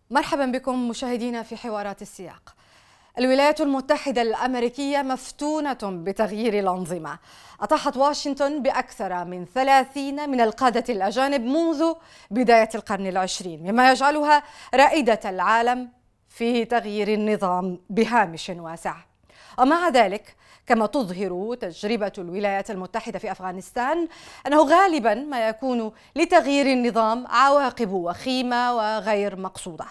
مرحبا بكم مشاهدينا في حوارات السياق. الولايات المتحدة الأمريكية مفتونة بتغيير الأنظمة. أطاحت واشنطن بأكثر من 30 من القادة الأجانب منذ بداية القرن العشرين، مما يجعلها رائدة العالم في تغيير النظام بهامش واسع. ومع ذلك، كما تظهر تجربة الولايات المتحدة في أفغانستان، أنه غالبا ما يكون لتغيير النظام عواقب وخيمة وغير مقصودة.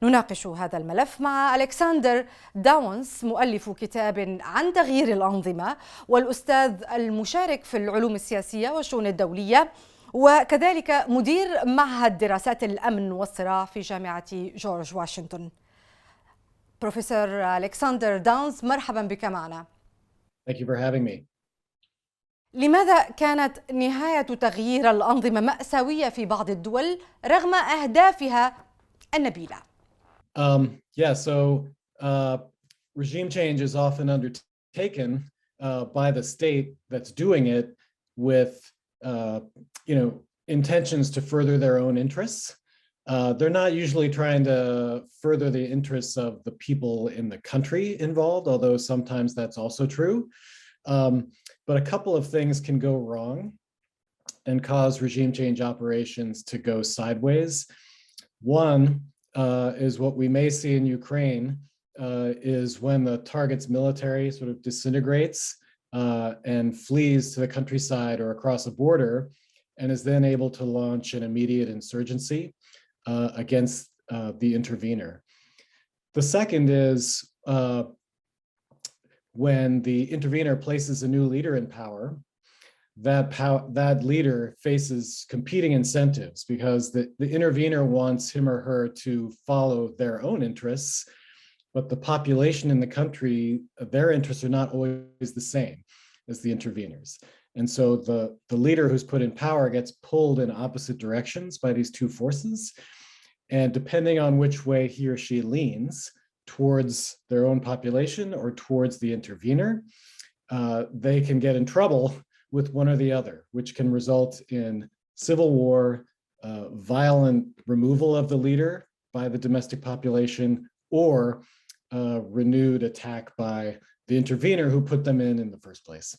نناقش هذا الملف مع ألكسندر داونز، مؤلف كتاب عن تغيير الأنظمة والأستاذ المشارك في العلوم السياسية والشؤون الدولية، وكذلك مدير معهد دراسات الأمن والصراع في جامعة جورج واشنطن. بروفيسور ألكسندر داونز، مرحبا بك معنا. Thank you for having me. لماذا كانت نهاية تغيير الأنظمة مأساوية في بعض الدول رغم أهدافها النبيلة؟ Regime change is often undertaken by the state that's doing it with, intentions to further their own interests. They're not usually trying to further the interests of the people in the country involved, although sometimes that's also true. But a couple of things can go wrong and cause regime change operations to go sideways. One is what we may see in Ukraine is when the target's military sort of disintegrates and flees to the countryside or across a border, and is then able to launch an immediate insurgency against the intervener. The second is when the intervener places a new leader in power, that leader faces competing incentives because the intervener wants him or her to follow their own interests, but the population in the country, their interests are not always the same as the interveners. And so the leader who's put in power gets pulled in opposite directions by these two forces. And depending on which way he or she leans, towards their own population or towards the intervener, they can get in trouble with one or the other, which can result in civil war, violent removal of the leader by the domestic population, or renewed attack by the intervener who put them in the first place.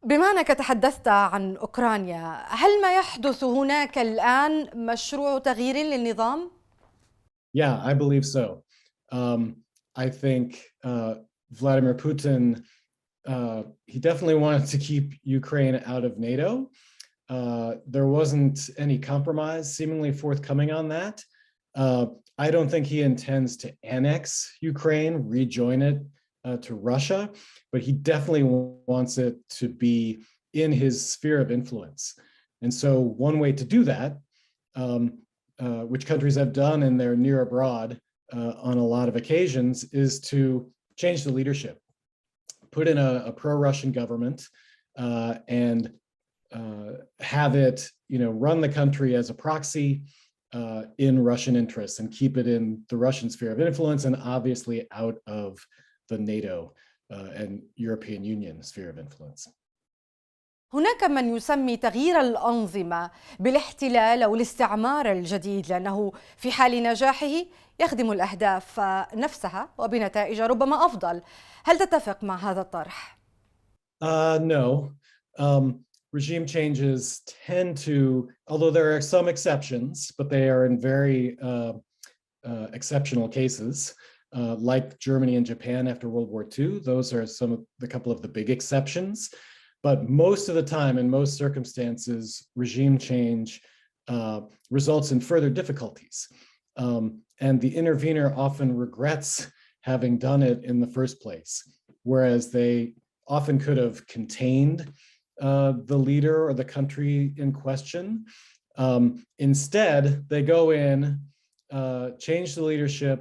بما أنك تحدثت عن أوكرانيا، هل ما يحدث هناك الآن مشروع تغيير للنظام؟ Yeah, I believe so. I think Vladimir Putin, he definitely wanted to keep Ukraine out of NATO. There wasn't any compromise seemingly forthcoming on that. I don't think he intends to annex Ukraine, rejoin it to Russia, but he definitely wants it to be in his sphere of influence. And so one way to do that, which countries have done in their near abroad on a lot of occasions, is to change the leadership, put in a pro-Russian government, and have it, run the country as a proxy in Russian interests and keep it in the Russian sphere of influence and obviously out of the NATO and European Union sphere of influence. هناك من يسمي تغيير الأنظمة بالاحتلال أو الاستعمار الجديد، لأنه في حال نجاحه يخدم الأهداف نفسها وبنتائج ربما أفضل. هل تتفق مع هذا الطرح؟ No. Regime changes tend to, although there are some exceptions, but they are in very exceptional cases, like Germany and Japan after World War II. Those are a couple of the big exceptions. But most of the time, in most circumstances, regime change results in further difficulties. And the intervener often regrets having done it in the first place, whereas they often could have contained the leader or the country in question. Instead, they go in, change the leadership,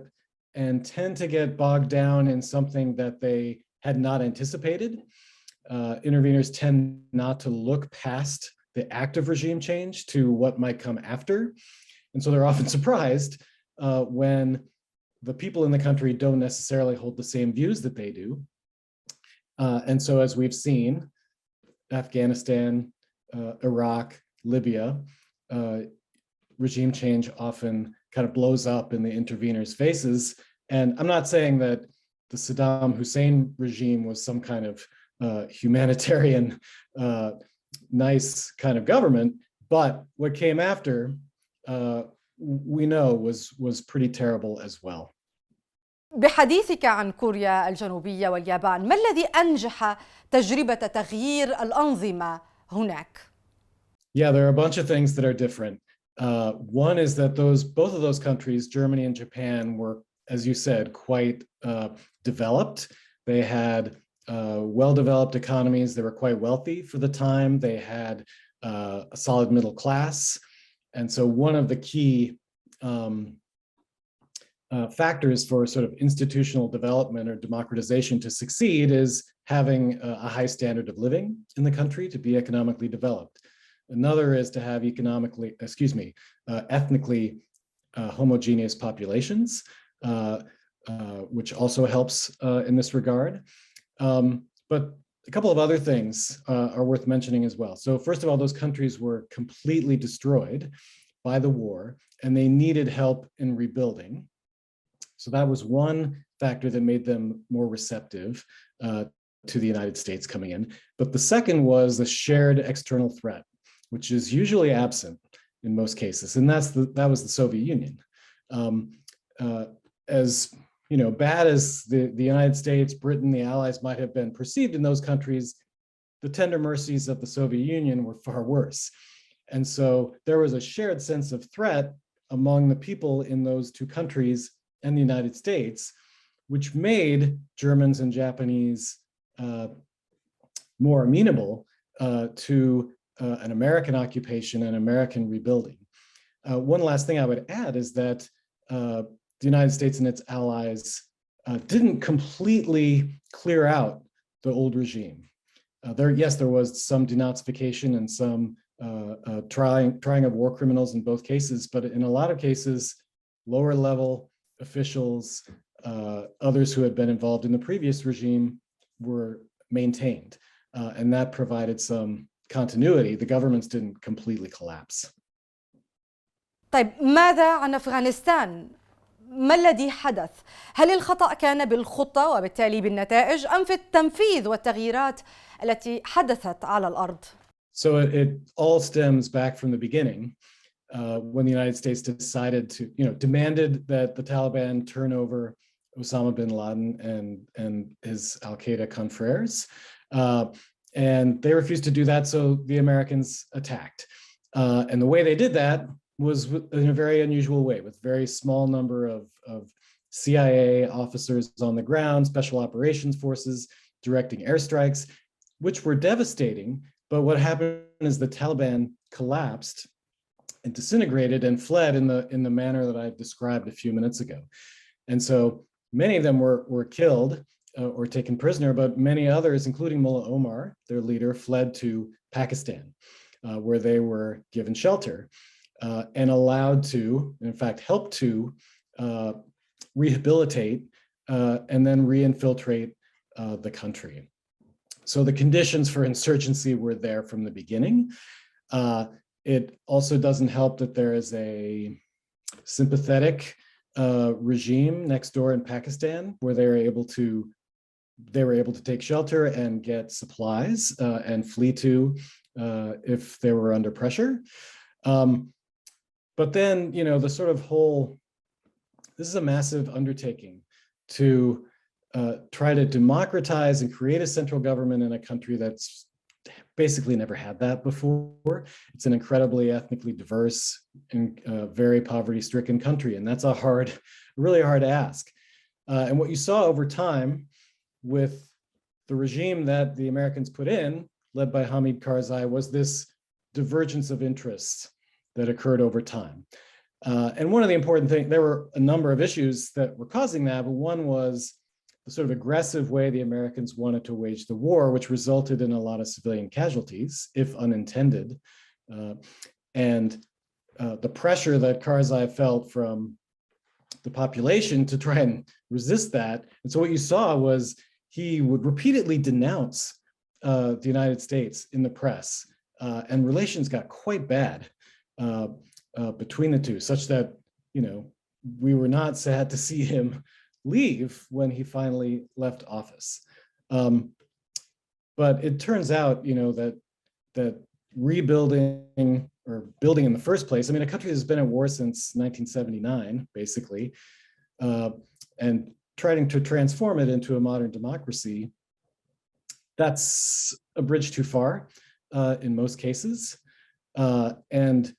and tend to get bogged down in something that they had not anticipated. Interveners tend not to look past the act of regime change to what might come after. And so they're often surprised when the people in the country don't necessarily hold the same views that they do. And so as we've seen, Afghanistan, Iraq, Libya, regime change often kind of blows up in the interveners' faces. And I'm not saying that the Saddam Hussein regime was some kind of humanitarian, nice kind of government, but what came after, we know was pretty terrible as well. بحديثك عن كوريا الجنوبية واليابان، ما الذي أنجح تجربة تغيير الأنظمة هناك؟ Yeah, there are a bunch of things that are different. One is that both of those countries, Germany and Japan, were, as you said, quite developed. They had well-developed economies. They were quite wealthy for the time. They had a solid middle class. And so one of the key factors for sort of institutional development or democratization to succeed is having a high standard of living in the country to be economically developed. Another is to have ethnically homogeneous populations, which also helps in this regard. But a couple of other things are worth mentioning as well. So first of all, those countries were completely destroyed by the war, and they needed help in rebuilding. So that was one factor that made them more receptive to the United States coming in. But the second was the shared external threat, which is usually absent in most cases, and that was the Soviet Union. As bad as the United States, Britain, the Allies might have been perceived in those countries, the tender mercies of the Soviet Union were far worse. And so there was a shared sense of threat among the people in those two countries and the United States, which made Germans and Japanese more amenable to an American occupation and American rebuilding. One last thing I would add is that the United States and its allies didn't completely clear out the old regime. Yes, there was some denazification and some trying of war criminals in both cases, but in a lot of cases, lower level officials, others who had been involved in the previous regime were maintained, and that provided some continuity. The governments didn't completely collapse. طيب ماذا عن أفغانستان؟ ما الذي حدث؟ هل الخطأ كان بالخطة وبالتالي بالنتائج أم في التنفيذ والتغييرات التي حدثت على الأرض؟ So it all stems back from the beginning, when the United States decided to, demanded that the Taliban turn over Osama bin Laden and his Al-Qaeda confreres. And they refused to do that, so the Americans attacked. And the way they did that was in a very unusual way, with very small number of CIA officers on the ground, special operations forces directing airstrikes, which were devastating. But what happened is the Taliban collapsed and disintegrated and fled in the manner that I described a few minutes ago. And so many of them were killed or taken prisoner, but many others, including Mullah Omar, their leader, fled to Pakistan, where they were given shelter and allowed to, in fact, help to rehabilitate and then reinfiltrate the country. So the conditions for insurgency were there from the beginning. It also doesn't help that there is a sympathetic regime next door in Pakistan, where they were able to take shelter and get supplies and flee to if they were under pressure. But then, the sort of this is a massive undertaking to try to democratize and create a central government in a country that's basically never had that before. It's an incredibly ethnically diverse and very poverty-stricken country, and that's really hard ask. And what you saw over time with the regime that the Americans put in, led by Hamid Karzai, was this divergence of interests that occurred over time. And one of the important things, there were a number of issues that were causing that, but one was the sort of aggressive way the Americans wanted to wage the war, which resulted in a lot of civilian casualties, if unintended. And the pressure that Karzai felt from the population to try and resist that. And so what you saw was he would repeatedly denounce the United States in the press, and relations got quite bad between the two, such that we were not sad to see him leave when he finally left office. But it turns out, that rebuilding or building in the first place, I mean, a country that's been at war since 1979, basically, and trying to transform it into a modern democracy, that's a bridge too far in most cases. And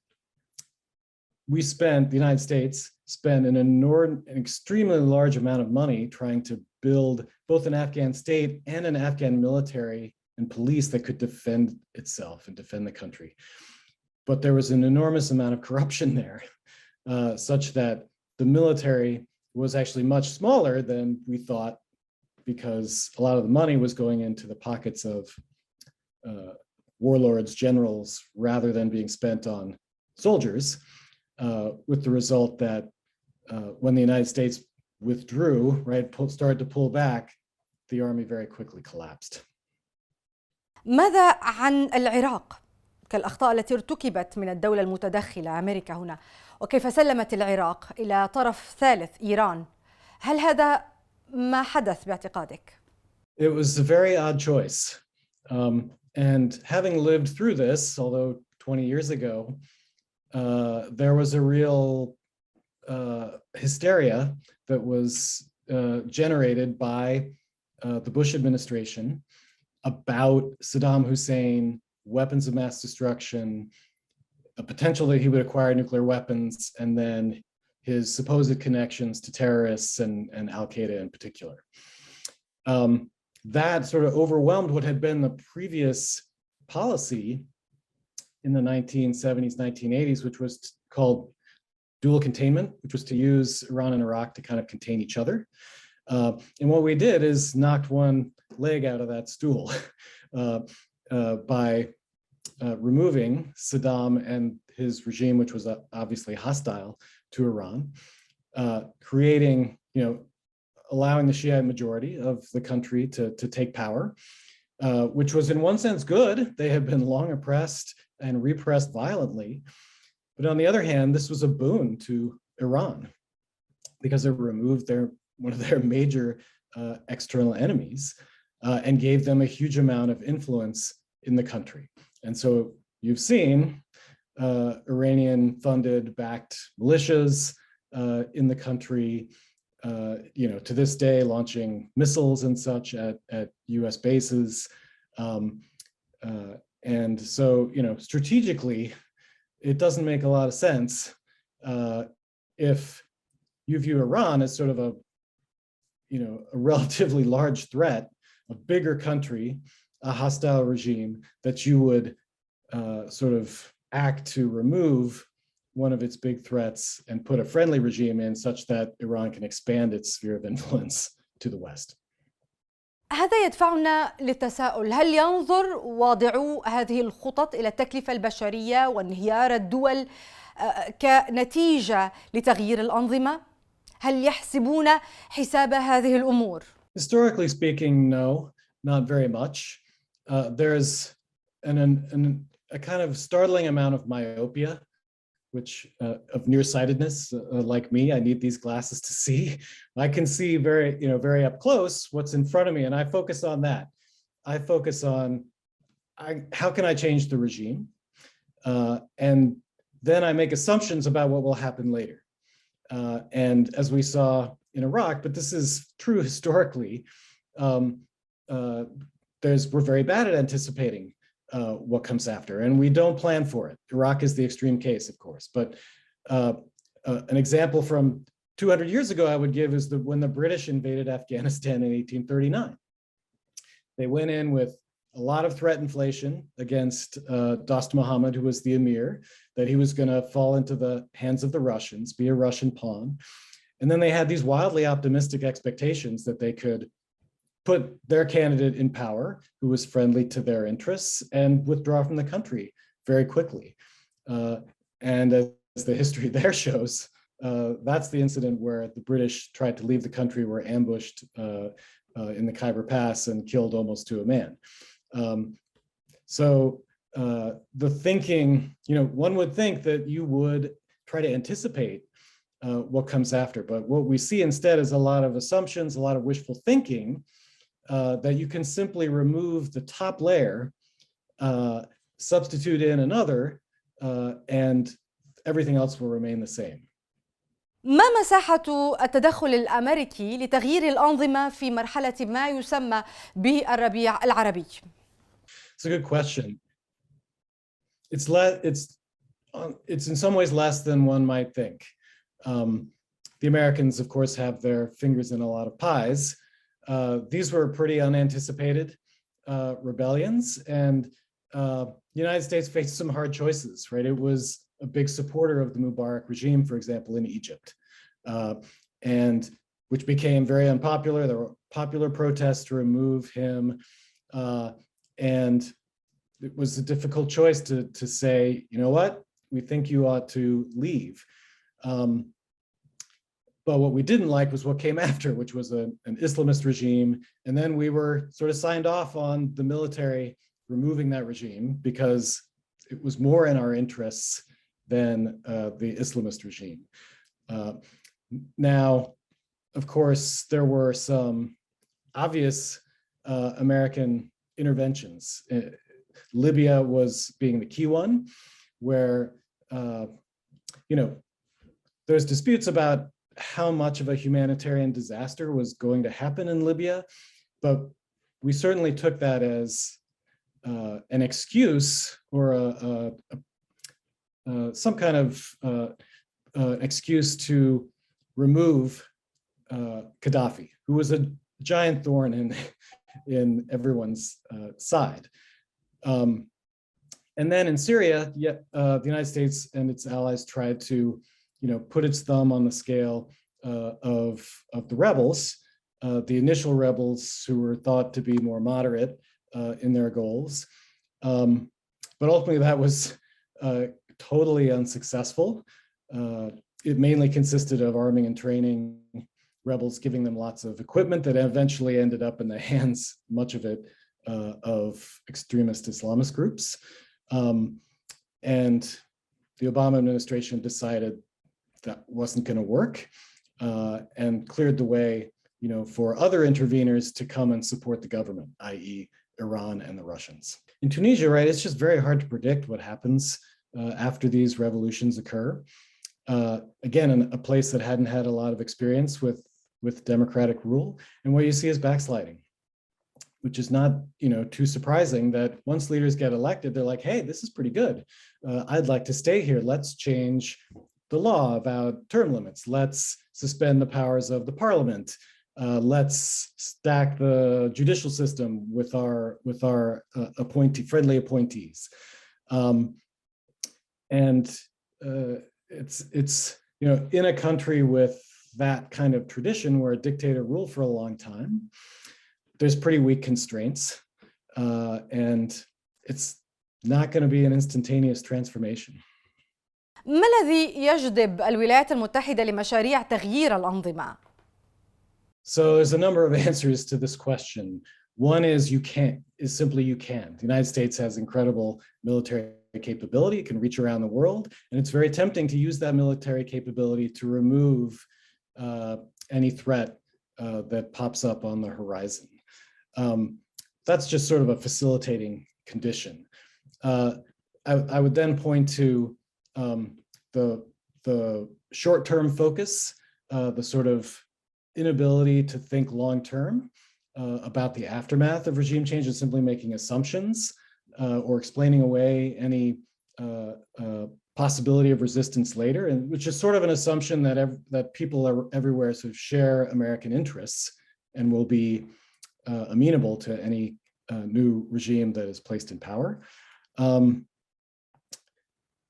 the United States spent an extremely large amount of money trying to build both an Afghan state and an Afghan military and police that could defend itself and defend the country. But there was an enormous amount of corruption there, such that the military was actually much smaller than we thought, because a lot of the money was going into the pockets of warlords, generals, rather than being spent on soldiers, with the result that when the United States withdrew, started to pull back, the army very quickly collapsed. ماذا عن العراق كالأخطاء التي ارتكبت من الدولة المتدخلة أمريكا هنا، وكيف سلمت العراق إلى طرف ثالث إيران؟ هل هذا ما حدث باعتقادك؟ It was a very odd choice. And having lived through this, although 20 years ago, there was a real hysteria that was generated by the Bush administration about Saddam Hussein, weapons of mass destruction, a potential that he would acquire nuclear weapons, and then his supposed connections to terrorists and Al-Qaeda in particular. That sort of overwhelmed what had been the previous policy in the 1970s, 1980s, which was called dual containment, which was to use Iran and Iraq to kind of contain each other. And what we did is knocked one leg out of that stool by removing Saddam and his regime, which was obviously hostile to Iran, creating, allowing the Shiite majority of the country to take power, which was in one sense good. They had been long oppressed and repressed violently. But on the other hand, this was a boon to Iran because it removed one of their major external enemies and gave them a huge amount of influence in the country. And so you've seen Iranian-funded, backed militias in the country, to this day, launching missiles and such at US bases. And so, strategically, it doesn't make a lot of sense if you view Iran as sort of a relatively large threat, a bigger country, a hostile regime, that you would sort of act to remove one of its big threats and put a friendly regime in such that Iran can expand its sphere of influence to the West. هذا يدفعنا للتساؤل، هل ينظر واضعو هذه الخطط إلى التكلفة البشرية وانهيار الدول كنتيجة لتغيير الأنظمة؟ هل يحسبون حساب هذه الأمور؟ Historically speaking, no, not very much. There's a kind of startling amount of myopia, which of nearsightedness, like me, I need these glasses to see. I can see very up close what's in front of me, and I focus on that. I focus on how can I change the regime, and then I make assumptions about what will happen later. And as we saw in Iraq, but this is true historically, we're very bad at anticipating what comes after, and we don't plan for it. Iraq is the extreme case, of course, but an example from 200 years ago I would give is when the British invaded Afghanistan in 1839. They went in with a lot of threat inflation against Dost Muhammad, who was the emir, that he was going to fall into the hands of the Russians, be a Russian pawn. And then they had these wildly optimistic expectations that they could put their candidate in power, who was friendly to their interests, and withdraw from the country very quickly. And as the history there shows, that's the incident where the British tried to leave the country, were ambushed in the Khyber Pass and killed almost to a man. So the thinking, one would think that you would try to anticipate what comes after. But what we see instead is a lot of assumptions, a lot of wishful thinking, that you can simply remove the top layer, substitute in another, and everything else will remain the same. ما مساحة التدخل الأمريكي لتغيير الأنظمة في مرحلة ما يسمى بالربيع العربي؟ It's a good question. It's in some ways less than one might think. The Americans, of course, have their fingers in a lot of pies. These were pretty unanticipated rebellions, and the United States faced some hard choices, right? It was a big supporter of the Mubarak regime, for example, in Egypt, and which became very unpopular. There were popular protests to remove him, and it was a difficult choice to say, you know what, we think you ought to leave. But what we didn't like was what came after, which was an Islamist regime. And then we were sort of signed off on the military removing that regime because it was more in our interests than the Islamist regime. Now, of course, there were some obvious American interventions. Libya was being the key one, where, there's disputes about how much of a humanitarian disaster was going to happen in Libya, but we certainly took that as an excuse or some kind of excuse to remove Gaddafi, who was a giant thorn in everyone's side. And then in Syria, the United States and its allies tried to, put its thumb on the scale of the rebels, the initial rebels who were thought to be more moderate in their goals. But ultimately that was totally unsuccessful. It mainly consisted of arming and training rebels, giving them lots of equipment that eventually ended up in the hands, much of it, of extremist Islamist groups. And the Obama administration decided that wasn't going to work, and cleared the way, for other interveners to come and support the government, i.e. Iran and the Russians. In Tunisia, right, it's just very hard to predict what happens after these revolutions occur. Again, in a place that hadn't had a lot of experience with democratic rule, and what you see is backsliding, which is not, too surprising that once leaders get elected, they're like, hey, this is pretty good. I'd like to stay here. Let's change the law about term limits. Let's suspend the powers of the parliament. Let's stack the judicial system with our friendly appointees. And it's in a country with that kind of tradition where a dictator ruled for a long time, there's pretty weak constraints, and it's not going to be an instantaneous transformation. ما الذي يجذب الولايات المتحدة لمشاريع تغيير الأنظمة؟ So there's a number of answers to this question. One is you can't. The United States has incredible military capability, it can reach around the world, and it's very tempting to use that military capability to remove any threat that pops up on the horizon. That's just sort of a facilitating condition. I would then point to the short-term focus, the sort of inability to think long-term about the aftermath of regime change and simply making assumptions or explaining away any possibility of resistance later, and which is sort of an assumption that people everywhere sort of share American interests and will be amenable to any new regime that is placed in power.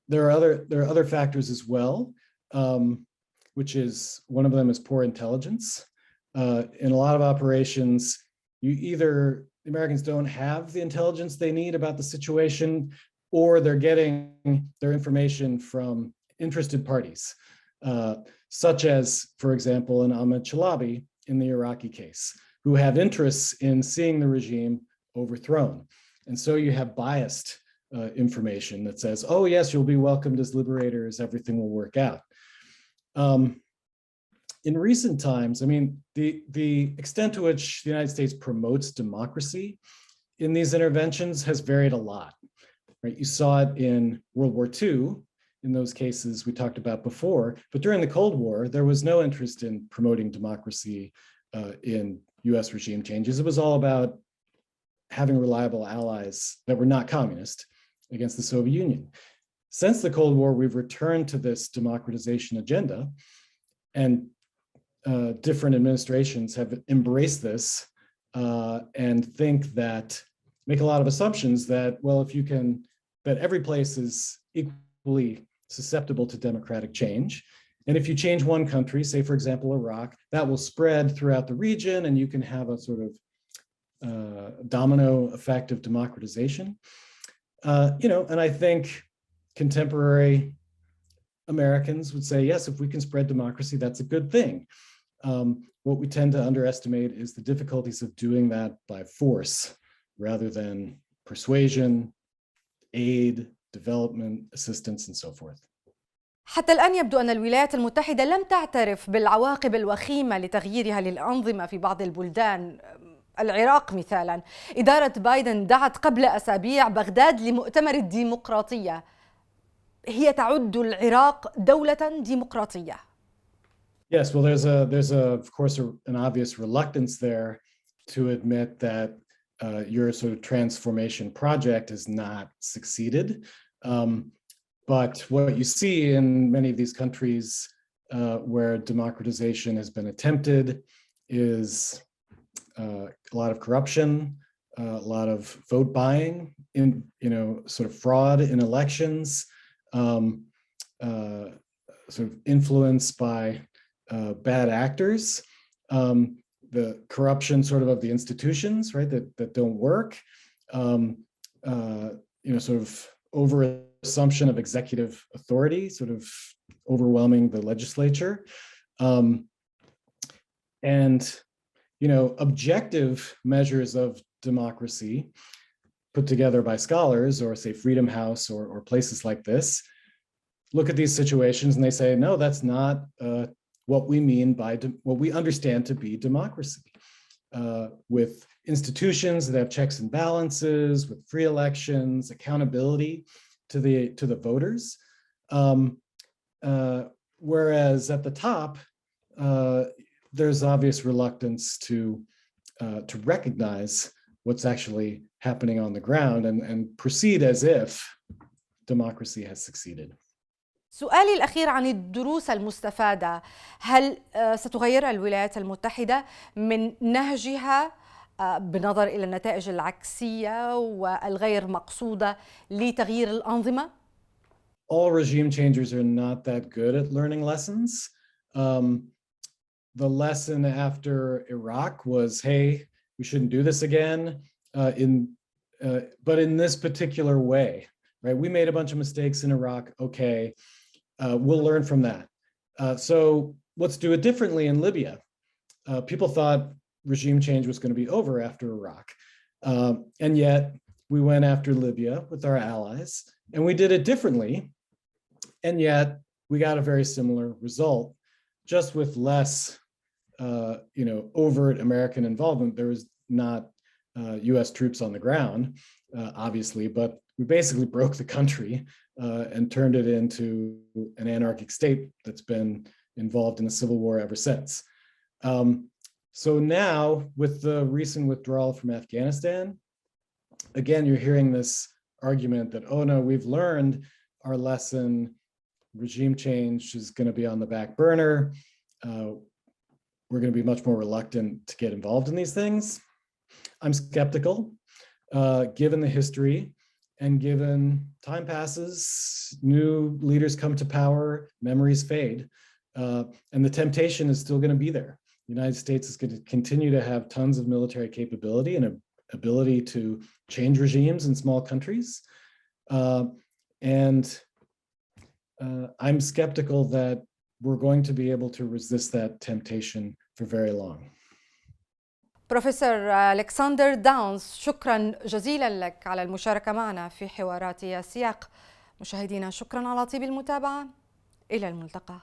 There are other factors as well, which is one of them is poor intelligence. In a lot of operations, the Americans don't have the intelligence they need about the situation, or they're getting their information from interested parties, such as, for example, in Ahmed Chalabi in the Iraqi case, who have interests in seeing the regime overthrown. And so you have biased information that says, oh yes, you'll be welcomed as liberators, everything will work out. In recent times, I mean, the extent to which the United States promotes democracy in these interventions has varied a lot, right? You saw it in World War II, in those cases we talked about before, but during the Cold War, there was no interest in promoting democracy in US regime changes. It was all about having reliable allies that were not communist against the Soviet Union. Since the Cold War, we've returned to this democratization agenda, and different administrations have embraced this and think that, make a lot of assumptions that, well, if you can, that every place is equally susceptible to democratic change. And if you change one country, say, for example, Iraq, that will spread throughout the region and you can have a sort of domino effect of democratization. And I think contemporary Americans would say, yes, if we can spread democracy, that's a good thing. What we tend to underestimate is the difficulties of doing that by force rather than persuasion, aid, development, assistance, and so forth. حتى الآن يبدو أن الولايات المتحدة لم تعترف بالعواقب الوخيمة لتغييرها للأنظمة في بعض البلدان، العراق مثالا. إدارة بايدن دعت قبل أسابيع بغداد لمؤتمر الديمقراطية. هي تعد العراق دولة ديمقراطية. Yes, well, there's of course an obvious reluctance there to admit that your sort of transformation project has not succeeded. But what you see in many of these countries where democratization has been attempted is a lot of corruption, a lot of vote buying, sort of fraud in elections, sort of influence by bad actors, the corruption sort of the institutions, right, that don't work, sort of over assumption of executive authority, sort of overwhelming the legislature, and objective measures of democracy put together by scholars or say Freedom House or places like this look at these situations and they say, no, that's not what we mean by what we understand to be democracy, with institutions that have checks and balances, with free elections, accountability to the voters. Whereas at the top, there's obvious reluctance to recognize what's actually happening on the ground and proceed as if democracy has succeeded. سؤالي الأخير عن الدروس المستفادة. هل ستغير الولايات المتحدة من نهجها بنظر إلى النتائج العكسية والغير مقصودة لتغيير الأنظمة؟ All regime changers are not that good at learning lessons. The lesson after Iraq was, hey, we shouldn't do this again, but in this particular way, right? We made a bunch of mistakes in Iraq, okay, we'll learn from that. So let's do it differently in Libya. People thought regime change was going to be over after Iraq. And yet we went after Libya with our allies and we did it differently. And yet we got a very similar result, just with less, overt American involvement. There was not US troops on the ground, obviously, but we basically broke the country and turned it into an anarchic state that's been involved in a civil war ever since. So now, with the recent withdrawal from Afghanistan, again, you're hearing this argument that, oh no, we've learned our lesson, regime change is going to be on the back burner. We're going to be much more reluctant to get involved in these things. I'm skeptical, given the history and given time passes, new leaders come to power, memories fade, and the temptation is still going to be there. The United States is going to continue to have tons of military capability and ability to change regimes in small countries. And I'm skeptical that we're going to be able to resist that temptation for very long. بروفيسور ألكسندر داونز، شكرا جزيلا لك على المشاركة معنا في حوارات السياق. مشاهدينا، شكرا على طيب المتابعة، إلى الملتقى.